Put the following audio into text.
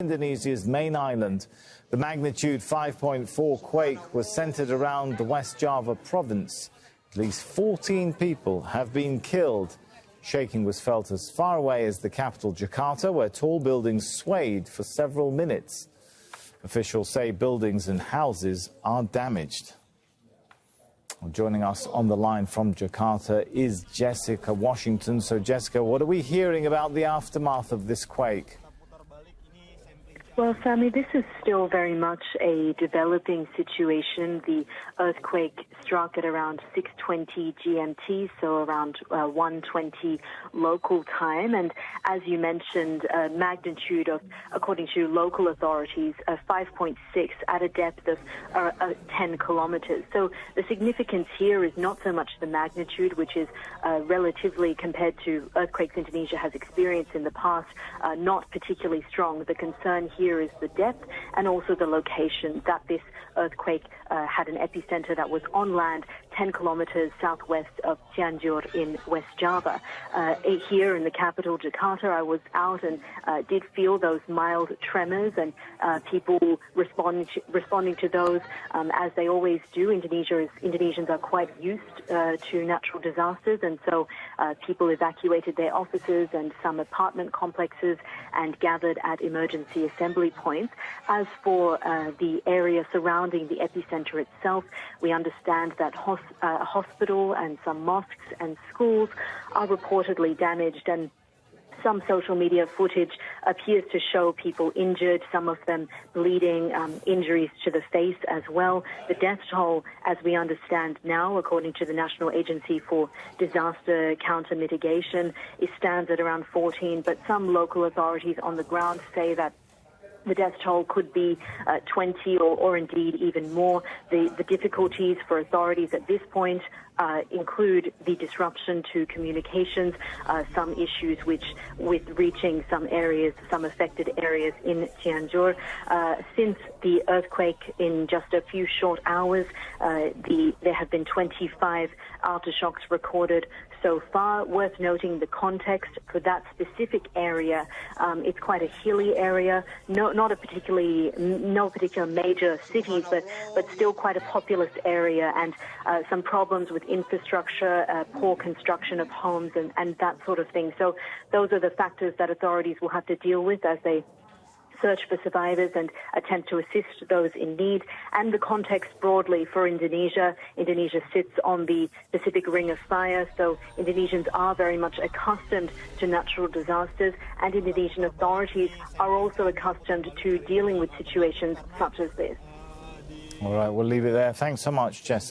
Indonesia's main island. The magnitude 5.4 quake was centered around the West Java province. At least 14 people have been killed. Shaking was felt as far away as the capital, Jakarta, where tall buildings swayed for several minutes. Officials say buildings and houses are damaged. Joining us on the line from Jakarta is Jessica Washington. So, Jessica, what are we hearing about the aftermath of this quake? Well, Sammy, this is still very much a developing situation. The earthquake struck at around 6:20 GMT, so around 1:20 local time. And as you mentioned, magnitude of, according to local authorities, 5.6 at a depth of 10 kilometers. So the significance here is not so much the magnitude, which is relatively, compared to earthquakes Indonesia has experienced in the past, not particularly strong. The concern here is the depth and also the location, that this earthquake had an epicenter that was on land 10 kilometers southwest of Cianjur in West Java. Here in the capital, Jakarta, I was out and did feel those mild tremors, and people responding to those as they always do. Indonesians are quite used to natural disasters, and so people evacuated their offices and some apartment complexes and gathered at emergency assembly points. As for the area surrounding the epicenter itself, we understand that a hospital and some mosques and schools are reportedly damaged, and some social media footage appears to show people injured, some of them bleeding, injuries to the face as well. The death toll, as we understand now, according to the National Agency for Disaster Counter Mitigation, it stands at around 14, but some local authorities on the ground say that the death toll could be 20 or indeed even more. The difficulties for authorities at this point include the disruption to communications, some issues with reaching some areas, some affected areas in Cianjur. Since the earthquake, in just a few short hours, there have been 25 aftershocks recorded so far. Worth noting the context for that specific area. It's quite a hilly area, no particular major cities, but still quite a populous area, and some problems with infrastructure, poor construction of homes and that sort of thing. So those are the factors that authorities will have to deal with as they search for survivors and attempt to assist those in need. And the context broadly for Indonesia. Indonesia sits on the Pacific Ring of Fire, so Indonesians are very much accustomed to natural disasters, and Indonesian authorities are also accustomed to dealing with situations such as this. All right, we'll leave it there. Thanks so much, Jess.